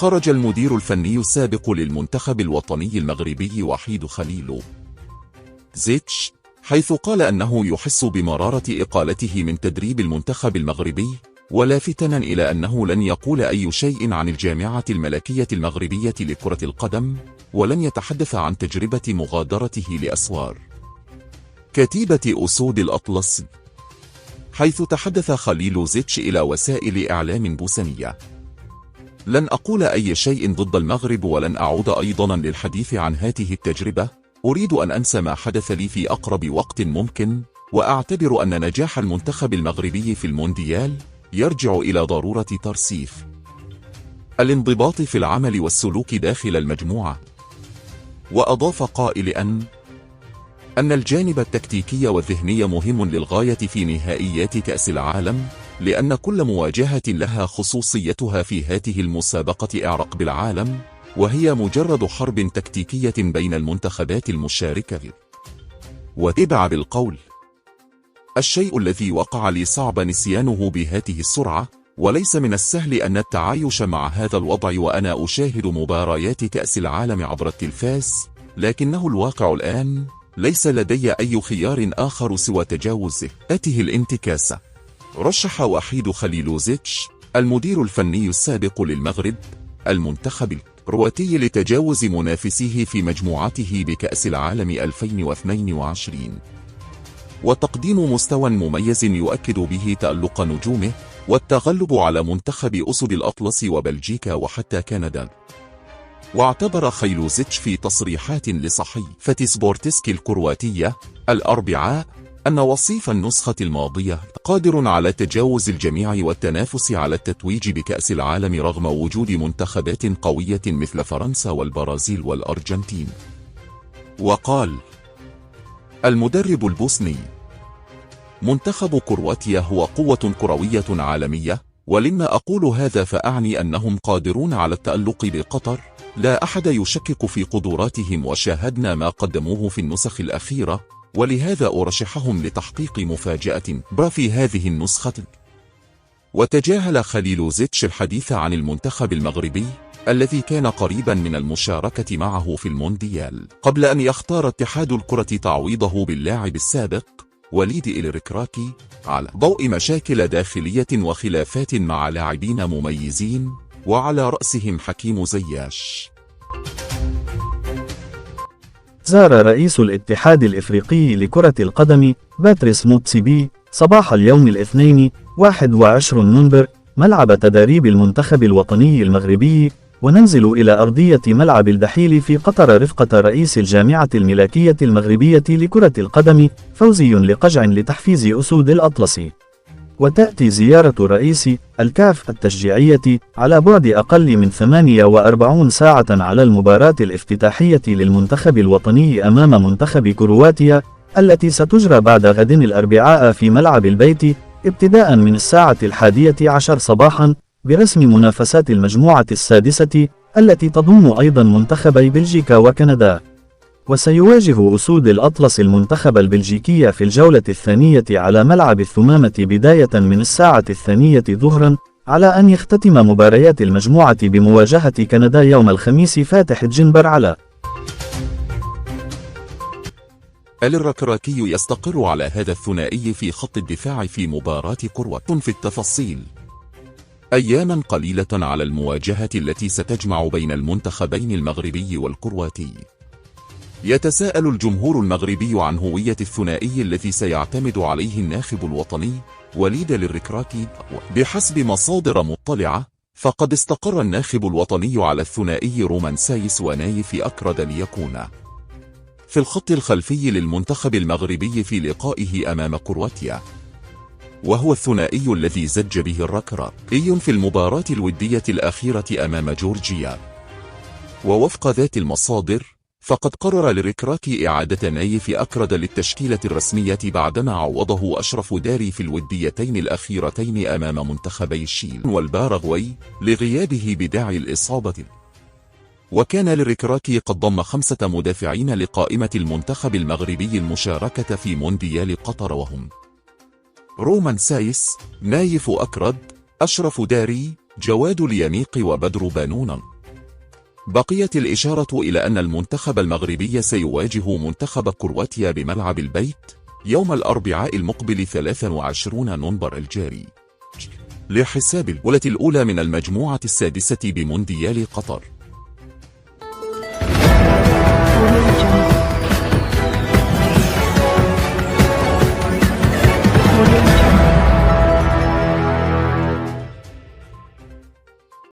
خرج المدير الفني السابق للمنتخب الوطني المغربي وحيد خليل زيتش، حيث قال أنه يحس بمرارة إقالته من تدريب المنتخب المغربي، ولافتنا إلى أنه لن يقول أي شيء عن الجامعة الملكية المغربية لكرة القدم، ولن يتحدث عن تجربة مغادرته لأسوار كتيبة أسود الأطلس، حيث تحدث خليل زيتش إلى وسائل إعلام بوسنية: لن أقول أي شيء ضد المغرب، ولن أعود أيضا للحديث عن هذه التجربة. أريد أن أنسى ما حدث لي في أقرب وقت ممكن، وأعتبر أن نجاح المنتخب المغربي في المونديال يرجع إلى ضرورة ترسيخ الانضباط في العمل والسلوك داخل المجموعة. وأضاف قائلا أن الجانب التكتيكي والذهني مهم للغاية في نهائيات كأس العالم، لأن كل مواجهة لها خصوصيتها في هذه المسابقة أعرق بالعالم، وهي مجرد حرب تكتيكية بين المنتخبات المشاركة. وتبع بالقول: الشيء الذي وقع لي صعب نسيانه بهذه السرعة، وليس من السهل أن التعايش مع هذا الوضع وأنا أشاهد مباريات كأس العالم عبر التلفاز، لكنه الواقع الآن. ليس لدي أي خيار آخر سوى تجاوزه. هذه الانتكاسة. رشح وحيد خليل زيتش المدير الفني السابق للمغرب المنتخب الكرواتي لتجاوز منافسيه في مجموعته بكأس العالم 2022، وتقديم مستوى مميز يؤكد به تألق نجومه والتغلب على منتخب أسود الأطلس وبلجيكا وحتى كندا. واعتبر خليل زيتش في تصريحات لصحيفة سبورتسكي الكرواتية الأربعاء أن وصيف النسخة الماضية قادر على تجاوز الجميع والتنافس على التتويج بكأس العالم رغم وجود منتخبات قوية مثل فرنسا والبرازيل والأرجنتين. وقال المدرب البوسني: منتخب كرواتيا هو قوة كروية عالمية، ولما أقول هذا فأعني أنهم قادرون على التألق بقطر. لا أحد يشكك في قدراتهم، وشاهدنا ما قدموه في النسخ الأخيرة، ولهذا أرشحهم لتحقيق مفاجأة في هذه النسخة. وتجاهل خليل زيتش الحديث عن المنتخب المغربي الذي كان قريبا من المشاركة معه في المونديال، قبل أن يختار اتحاد الكرة تعويضه باللاعب السابق وليد الركراكي، على ضوء مشاكل داخلية وخلافات مع لاعبين مميزين، وعلى رأسهم حكيم زياش. زار رئيس الاتحاد الإفريقي لكرة القدم باتريس موتسيبي صباح اليوم الاثنين 21 نوفمبر ملعب تدريب المنتخب الوطني المغربي، وننزل إلى أرضية ملعب الدحيل في قطر رفقة رئيس الجامعة الملكية المغربية لكرة القدم فوزي لقجع لتحفيز أسود الأطلس. وتأتي زيارة رئيس الكاف التشجيعية على بعد أقل من 48 ساعة على المباراة الافتتاحية للمنتخب الوطني أمام منتخب كرواتيا التي ستجرى بعد غد الأربعاء في ملعب البيت ابتداء من الساعة 11 صباحا برسم منافسات المجموعة السادسة التي تضم أيضا منتخبي بلجيكا وكندا. وسيواجه أسود الأطلس المنتخب البلجيكي في الجولة الثانية على ملعب الثمامة بداية من الساعة 2 ظهرا، على أن يختتم مباريات المجموعة بمواجهة كندا يوم الخميس فاتح الجنبر على الركراكي يستقر على هذا الثنائي في خط الدفاع في مباراة كروات. في التفاصيل: أياما قليلة على المواجهة التي ستجمع بين المنتخبين المغربي والكرواتي. يتساءل الجمهور المغربي عن هوية الثنائي الذي سيعتمد عليه الناخب الوطني وليد الركراكي. بحسب مصادر مطلعة، فقد استقر الناخب الوطني على الثنائي رومان سايس ونايف أكرد ليكون في الخط الخلفي للمنتخب المغربي في لقائه أمام كرواتيا، وهو الثنائي الذي زج به الركراكي في المباراة الودية الأخيرة أمام جورجيا. ووفق ذات المصادر، فقد قرر الركراكي إعادة نايف أكرد للتشكيلة الرسمية بعدما عوضه أشرف داري في الوديتين الأخيرتين أمام منتخبي الشيل والباراغواي لغيابه بداعي الإصابة. وكان الركراكي قد ضم 5 مدافعين لقائمة المنتخب المغربي المشاركة في مونديال قطر، وهم رومان سايس، نايف أكرد، أشرف داري، جواد اليميق وبدر بانون. بقيت الإشارة إلى أن المنتخب المغربي سيواجه منتخب كرواتيا بملعب البيت يوم الأربعاء المقبل 23 نوفمبر الجاري لحساب الجولة الأولى من المجموعة السادسة بمونديال قطر.